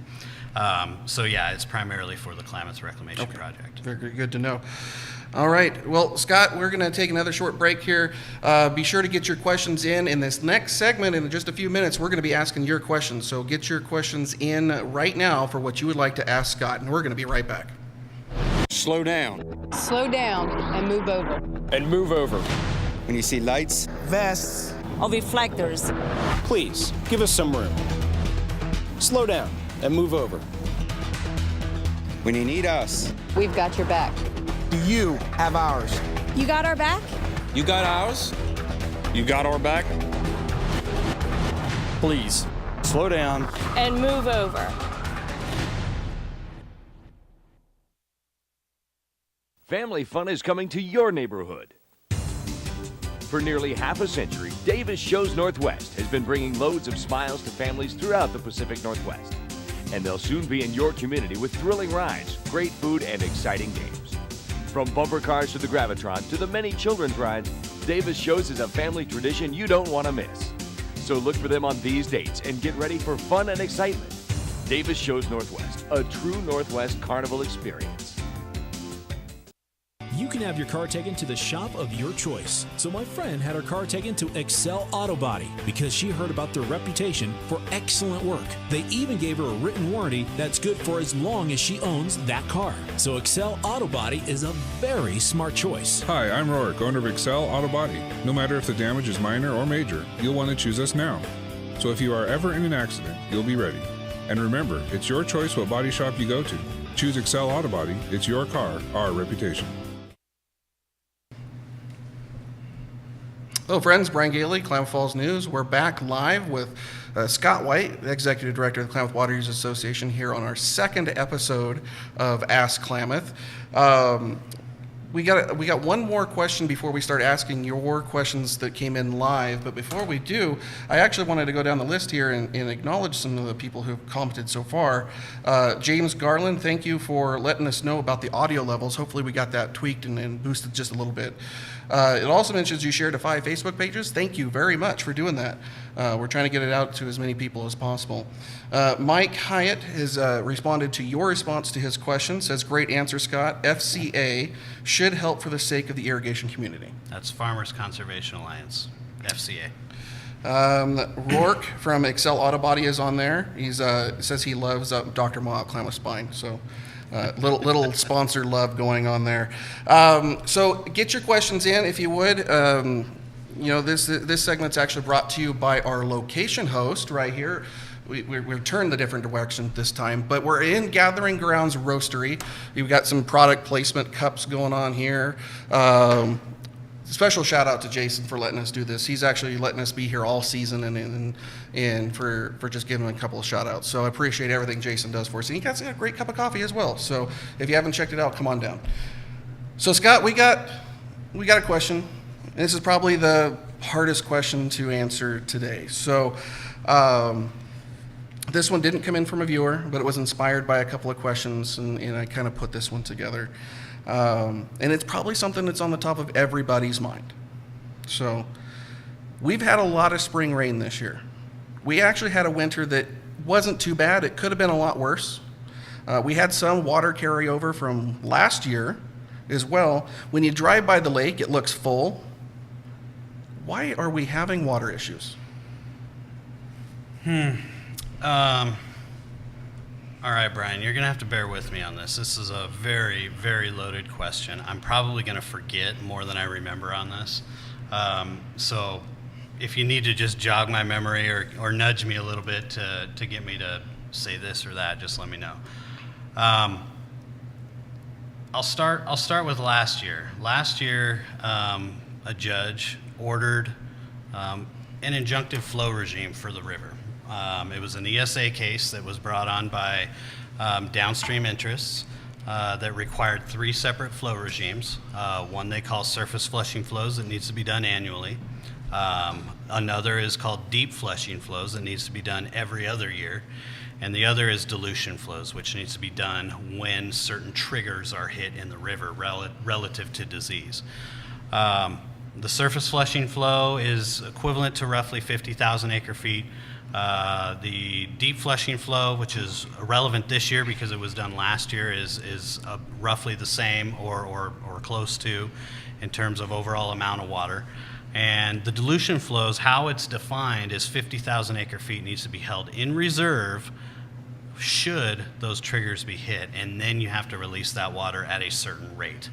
So yeah, it's primarily for the Klamath Reclamation Project. Very good to know. All right. Well, Scott, we're going to take another short break here. Be sure to get your questions in this next segment. In just a few minutes, we're going to be asking your questions. So get your questions in right now for what you would like to ask Scott, and we're going to be right back. Slow down. Slow down and move over. And move over. When you see lights, Vests. Or reflectors. Please, give us some room. Slow down and move over. when you need us. We've got your back. Do you have ours? You got our back? You got ours? You got our back? Please, slow down. And move over. Family fun is coming to your neighborhood. For nearly half a century, Davis Shows Northwest has been bringing loads of smiles to families throughout the Pacific Northwest. And they'll soon be in your community with thrilling rides, great food, and exciting games. From bumper cars to the Gravitron to the many children's rides, Davis Shows is a family tradition you don't want to miss. So look for them on these dates and get ready for fun and excitement. Davis Shows Northwest, a true Northwest carnival experience. You can have your car taken to the shop of your choice. So my friend had her car taken to Excel Auto Body because she heard about their reputation for excellent work. They even gave her a written warranty that's good for as long as she owns that car. So Excel Auto Body is a very smart choice. Hi, I'm Rourke, owner of Excel Auto Body. No matter if the damage is minor or major, you'll want to choose us now. So if you are ever in an accident, you'll be ready. And remember, it's your choice what body shop you go to. Choose Excel Auto Body. It's your car, our reputation. Hello, friends. Brian Gailey, Klamath Falls News. We're back live with Scott White, the Executive Director of the Klamath Water Users Association, here on our second episode of Ask Klamath. We got one more question before we start asking your questions that came in live. But before we do, I actually wanted to go down the list here and acknowledge some of the people who've commented so far. James Garland, thank you for letting us know about the audio levels. Hopefully we got that tweaked and boosted just a little bit. It also mentions you shared to 5 Facebook pages. Thank you very much for doing that. We're trying to get it out to as many people as possible. Mike Hyatt has responded to your response to his question, says, great answer, Scott. FCA should help for the sake of the irrigation community. That's Farmers Conservation Alliance, FCA. Rourke from Excel Auto Body is on there. He says he loves Dr. Ma at Klamath Spine. So little sponsor love going on there. So get your questions in if you would. This segment's actually brought to you by our location host right here. We've turned the different direction this time, but we're in Gathering Grounds Roastery. We've got some product placement cups going on here. Special shout out to Jason for letting us do this. He's actually letting us be here all season and for just giving him a couple of shout outs. So I appreciate everything Jason does for us. And he got a great cup of coffee as well. So if you haven't checked it out, come on down. So Scott, we got a question. And this is probably the hardest question to answer today. So this one didn't come in from a viewer, but it was inspired by a couple of questions, and I kind of put this one together. And it's probably something that's on the top of everybody's mind. So we've had a lot of spring rain this year. We actually had a winter that wasn't too bad. It could have been a lot worse. We had some water carryover from last year as well. When you drive by the lake, it looks full. Why are we having water issues? All right, Brian, you're going to have to bear with me on this. This is a very, very loaded question. I'm probably going to forget more than I remember on this. So if you need to just jog my memory or nudge me a little bit to get me to say this or that, just let me know. I'll start with last year. Last year, a judge ordered an injunctive flow regime for the river. It was an ESA case that was brought on by downstream interests that required 3 separate flow regimes. One they call surface flushing flows that needs to be done annually. Another is called deep flushing flows that needs to be done every other year. And the other is dilution flows, which needs to be done when certain triggers are hit in the river relative to disease. The surface flushing flow is equivalent to roughly 50,000 acre-feet. The deep flushing flow, which is irrelevant this year because it was done last year, is roughly the same or close to in terms of overall amount of water. And the dilution flows, how it's defined is 50,000 acre-feet needs to be held in reserve should those triggers be hit, and then you have to release that water at a certain rate.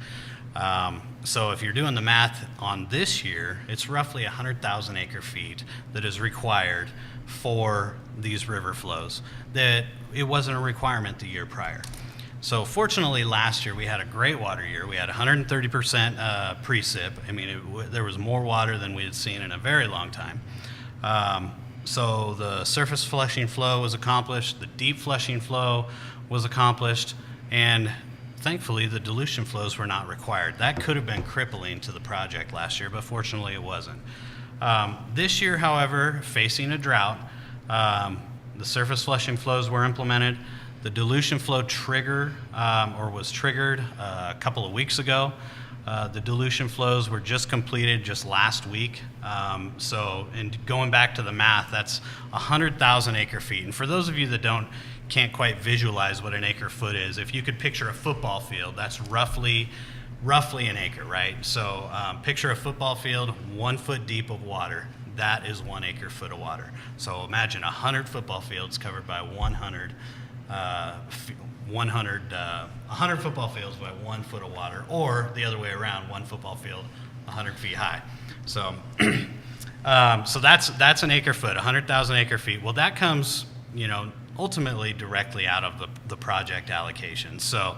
So if you're doing the math on this year, it's roughly 100,000 acre-feet that is required for these river flows. That it wasn't a requirement the year prior. So fortunately last year we had a great water year. We had 130% precip. I mean, there was more water than we had seen in a very long time. So the surface flushing flow was accomplished, the deep flushing flow was accomplished, and thankfully the dilution flows were not required. That could have been crippling to the project last year, but fortunately it wasn't. This year, however, facing a drought, the surface flushing flows were implemented. The dilution flow trigger, or was triggered a couple of weeks ago. The dilution flows were just completed just last week. And going back to the math, that's 100,000 acre-feet. And for those of you that can't quite visualize what an acre-foot is, if you could picture a football field, that's roughly an acre, right? So picture a football field, 1 foot deep of water. That is 1 acre-foot of water. So imagine 100 football fields covered by 100 football fields by 1 foot of water, or the other way around, 1 football field 100 feet high. So, so that's an acre-foot, 100,000 acre-feet. Well, that comes, ultimately directly out of the project allocation. So,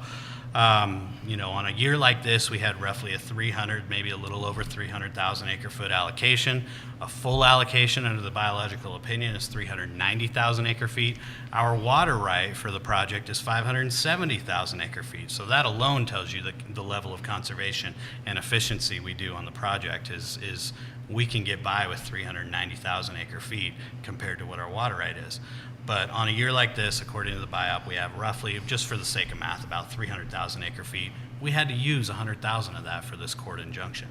on a year like this, we had roughly a 300, maybe a little over 300,000 acre-foot allocation. A full allocation under the biological opinion is 390,000 acre-feet. Our water right for the project is 570,000 acre-feet. So that alone tells you the level of conservation and efficiency we do on the project is we can get by with 390,000 acre-feet compared to what our water right is. But on a year like this, according to the BIOP, we have roughly, just for the sake of math, about 300,000 acre-feet. We had to use 100,000 of that for this court injunction.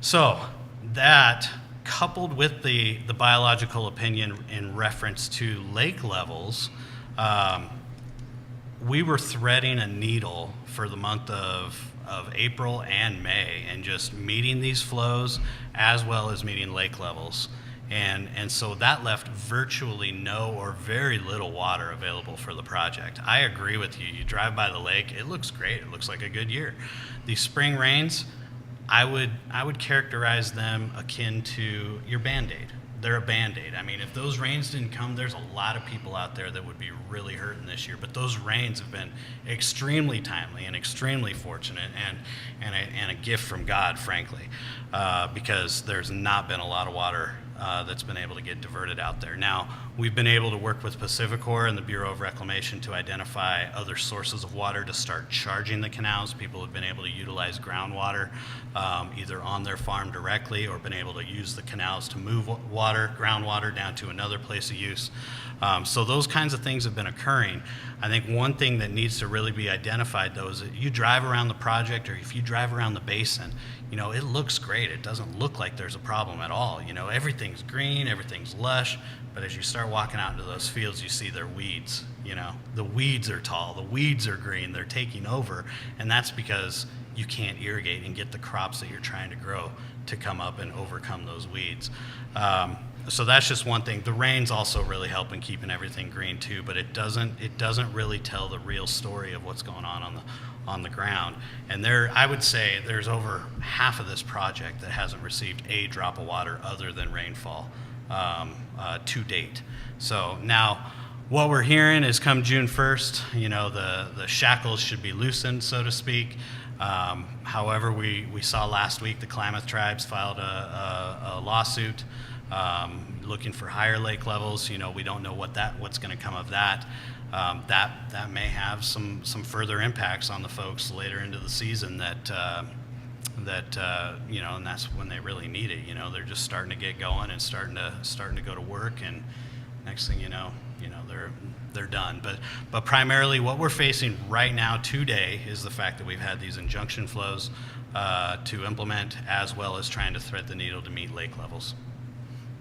So that, coupled with the biological opinion in reference to lake levels, we were threading a needle for the month of April and May, and just meeting these flows as well as meeting lake levels. And so that left virtually no or very little water available for the project. I agree with you. You drive by the lake, it looks great. It looks like a good year. These spring rains, I would characterize them akin to your Band-Aid. They're a Band-Aid. I mean, if those rains didn't come, there's a lot of people out there that would be really hurting this year. But those rains have been extremely timely and extremely fortunate, and a gift from God, frankly, because there's not been a lot of water that's been able to get diverted out there. Now, we've been able to work with Pacificorp and the Bureau of Reclamation to identify other sources of water to start charging the canals. People have been able to utilize groundwater either on their farm directly, or been able to use the canals to move groundwater down to another place of use. So those kinds of things have been occurring. I think one thing that needs to really be identified, though, is that you drive around the project, or if you drive around the basin, it looks great. It doesn't look like there's a problem at all. Everything's green, everything's lush, but as you start walking out into those fields, you see their weeds. The weeds are tall, the weeds are green, they're taking over, and that's because you can't irrigate and get the crops that you're trying to grow to come up and overcome those weeds. So that's just one thing. The rains also really help in keeping everything green too, but it doesn't really tell the real story of what's going on the ground. And I would say there's over half of this project that hasn't received a drop of water other than rainfall to date. So now what we're hearing is come June 1st, the shackles should be loosened, so to speak. However, we saw last week the Klamath tribes filed a lawsuit looking for higher lake levels. We don't know what's going to come of that. That may have some further impacts on the folks later into the season and that's when they really need it. They're just starting to get going and starting to go to work, and next thing you know, they're done. But primarily what we're facing right now today is the fact that we've had these injunction flows to implement, as well as trying to thread the needle to meet lake levels.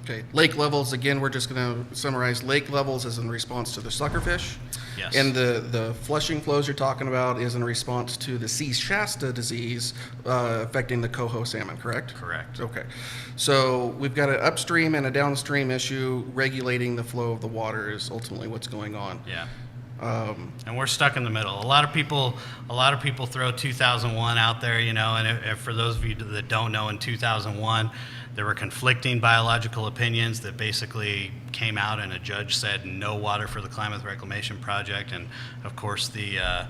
Okay, lake levels, again, we're just going to summarize. Lake levels is in response to the suckerfish. Yes. And the flushing flows you're talking about is in response to the C. shasta disease affecting the coho salmon, correct? Correct. Okay. So we've got an upstream and a downstream issue. Regulating the flow of the water is ultimately what's going on. Yeah. And we're stuck in the middle. A lot of people throw 2001 out there, you know, and if for those of you that don't know, in 2001, there were conflicting biological opinions that basically came out, and a judge said no water for the Klamath Reclamation Project. And of course, the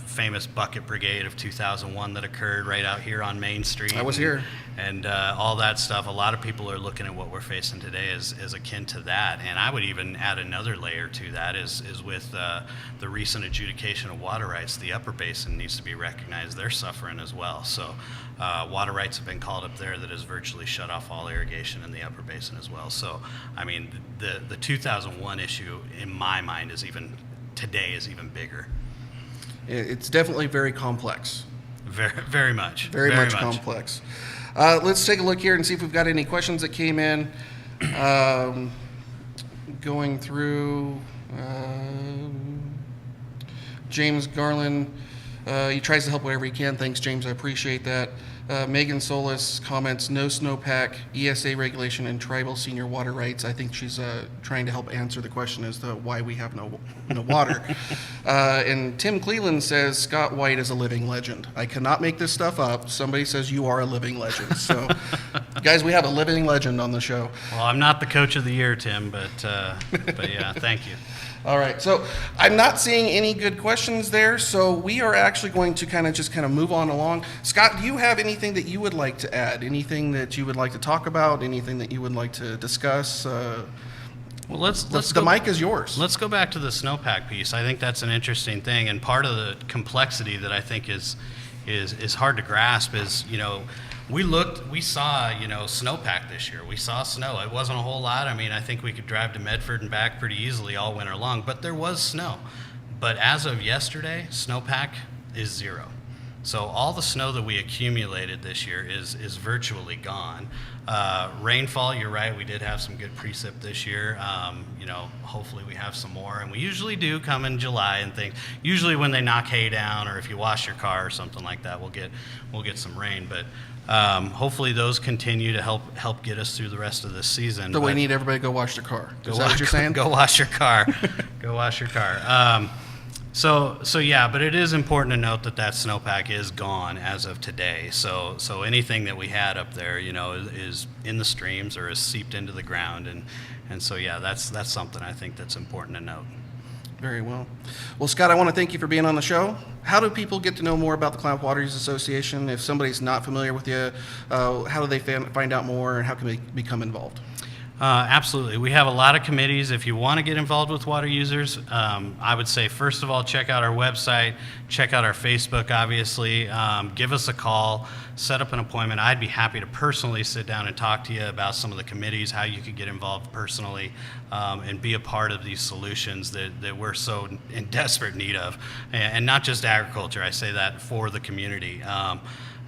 famous bucket brigade of 2001 that occurred right out here on Main Street. I was here. And all that stuff. A lot of people are looking at what we're facing today as akin to that. And I would even add another layer to that is with the recent adjudication of water rights. The upper basin needs to be recognized. They're suffering as well. So water rights have been called up there that has virtually shut off all irrigation in the upper basin as well. So, I mean, the 2001 issue, in my mind, today is even bigger. It's definitely very complex. Very much. Very much complex. Let's take a look here and see if we've got any questions that came in. Going through, James Garland, he tries to help wherever he can. Thanks, James. I appreciate that. Megan Solis comments, no snowpack, ESA regulation, and tribal senior water rights. I think she's trying to help answer the question as to why we have no water. And Tim Cleland says, Scott White is a living legend. I cannot make this stuff up. Somebody says you are a living legend. So, guys, we have a living legend on the show. Well, I'm not the coach of the year, Tim, but yeah, thank you. All right, so I'm not seeing any good questions there, so we are actually going to kind of move on along. Scott, do you have anything that you would like to add? Anything that you would like to talk about? Anything that you would like to discuss? Well, the mic is yours. Let's go back to the snowpack piece. I think that's an interesting thing, and part of the complexity that I think is hard to grasp is, you know, we saw, you know, snowpack this year. We saw snow. It wasn't a whole lot. I mean, I think we could drive to Medford and back pretty easily all winter long, but there was snow. But as of yesterday, snowpack is 0. So all the snow that we accumulated this year is virtually gone. Rainfall, you're right, we did have some good precip this year. You know, hopefully we have some more, and we usually do come in July and things. Usually when they knock hay down, or if you wash your car or something like that, we'll get some rain. But hopefully those continue to help get us through the rest of this season. So we need everybody to go wash their car. Is that what you're saying? Go wash your car. Go wash your car. So yeah, but it is important to note that snowpack is gone as of today. So anything that we had up there, you know, is in the streams or is seeped into the ground, and so yeah, that's something I think that's important to note. Very well. Well, Scott, I want to thank you for being on the show. How do people get to know more about the Klamath Water Users Association? If somebody's not familiar with you, how do they find out more, and how can they become involved? Absolutely. We have a lot of committees. If you want to get involved with water users, I would say, first of all, check out our website, check out our Facebook, obviously. Give us a call, set up an appointment. I'd be happy to personally sit down and talk to you about some of the committees, how you could get involved personally, and be a part of these solutions that we're so in desperate need of. And not just agriculture, I say that for the community.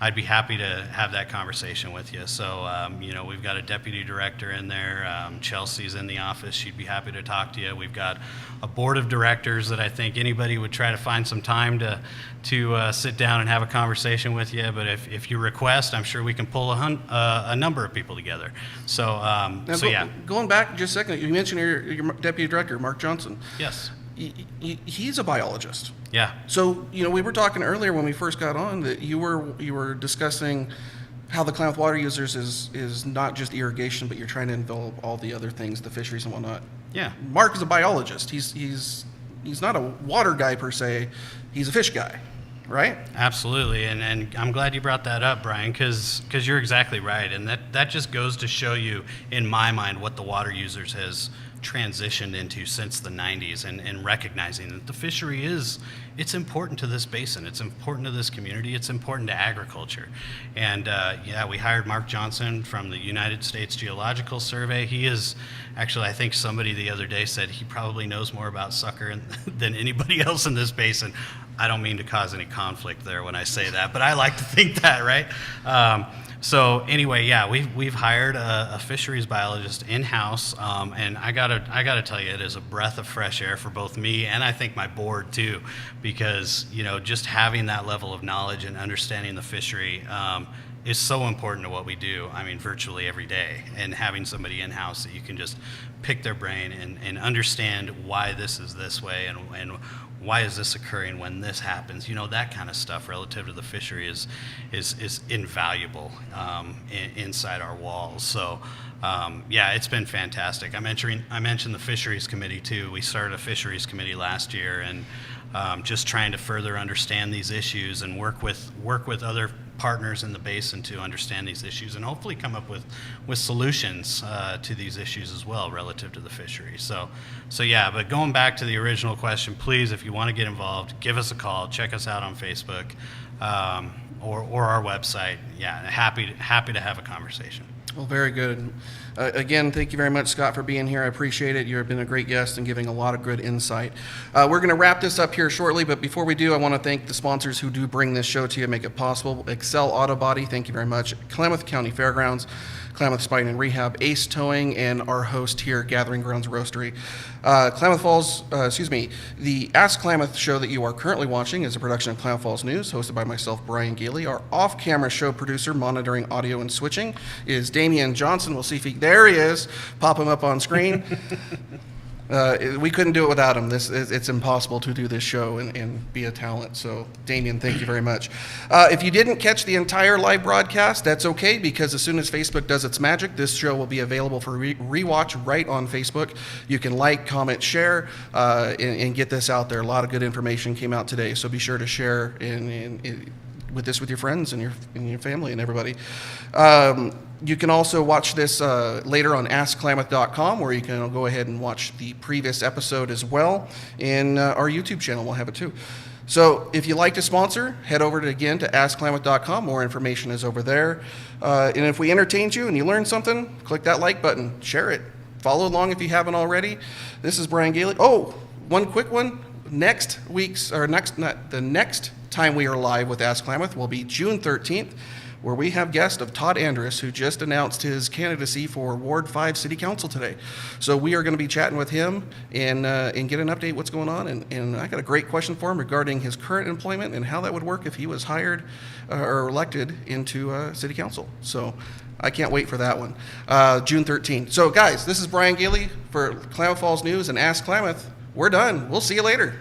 I'd be happy to have that conversation with you. So, you know, we've got a deputy director in there. Chelsea's in the office. She'd be happy to talk to you. We've got a board of directors that I think anybody would try to find some time to sit down and have a conversation with you. But if you request, I'm sure we can pull a number of people together. So, yeah. Going back just a second, you mentioned your deputy director, Mark Johnson. Yes. He's a biologist. Yeah. So, you know, we were talking earlier when we first got on that you were discussing how the Klamath Water Users is not just irrigation, but you're trying to involve all the other things, the fisheries and whatnot. Yeah. Mark is a biologist. He's not a water guy per se. He's a fish guy, right? Absolutely, and I'm glad you brought that up, Brian, because you're exactly right, and that just goes to show you, in my mind, what the water users has transitioned into since the 90s, and recognizing that the fishery it's important to this basin, it's important to this community, it's important to agriculture. And we hired Mark Johnson from the United States Geological Survey. He is actually, I think somebody the other day said he probably knows more about sucker than anybody else in this basin. I don't mean to cause any conflict there when I say that, but I like to think that, right? So anyway, we've hired a fisheries biologist in-house, and I gotta tell you, it is a breath of fresh air for both me and I think my board too, because just having that level of knowledge and understanding the fishery is so important to what we do. I mean, virtually every day, and having somebody in-house that you can just pick their brain and understand why this is this way and why is this occurring when this happens? That kind of stuff relative to the fishery is invaluable inside our walls. So, it's been fantastic. I mentioned the fisheries committee too. We started a fisheries committee last year, and just trying to further understand these issues and work with other partners in the basin to understand these issues and hopefully come up with solutions to these issues as well relative to the fishery. So but going back to the original question, please, if you want to get involved, give us a call, check us out on Facebook or our website. Happy to have a conversation. Well, very good. Again, thank you very much, Scott, for being here. I appreciate it. You've been a great guest and giving a lot of good insight. We're going to wrap this up here shortly, but before we do, I want to thank the sponsors who do bring this show to you, make it possible. Excel Auto Body, thank you very much. Klamath County Fairgrounds, Klamath Spine and Rehab, Ace Towing, and our host here, Gathering Grounds Roastery. Klamath Falls, the Ask Klamath show that you are currently watching is a production of Klamath Falls News, hosted by myself, Brian Gailey. Our off-camera show producer, monitoring audio and switching, is Damian Johnson. We'll see if there he is. Pop him up on screen. We couldn't do it without him. It's impossible to do this show and be a talent. So, Damien, thank you very much. If you didn't catch the entire live broadcast, that's okay, because as soon as Facebook does its magic, this show will be available for rewatch right on Facebook. You can like, comment, share, and get this out there. A lot of good information came out today, so be sure to share with your friends and your family and everybody. You can also watch this later on AskKlamath.com, where you can go ahead and watch the previous episode as well. And our YouTube channel will have it too. So if you'd like to sponsor, head over to AskKlamath.com. More information is over there. And if we entertained you and you learned something, click that like button, share it. Follow along if you haven't already. This is Brian Gailey. Oh, one quick one. The next time we are live with Ask Klamath will be June 13th, where we have guest of Todd Andrus, who just announced his candidacy for Ward 5 City Council today. So we are going to be chatting with him and get an update what's going on. And I got a great question for him regarding his current employment and how that would work if he was hired or elected into City Council. So I can't wait for that one. June 13th. So guys, this is Brian Gailey for Klamath Falls News and Ask Klamath. We're done. We'll see you later.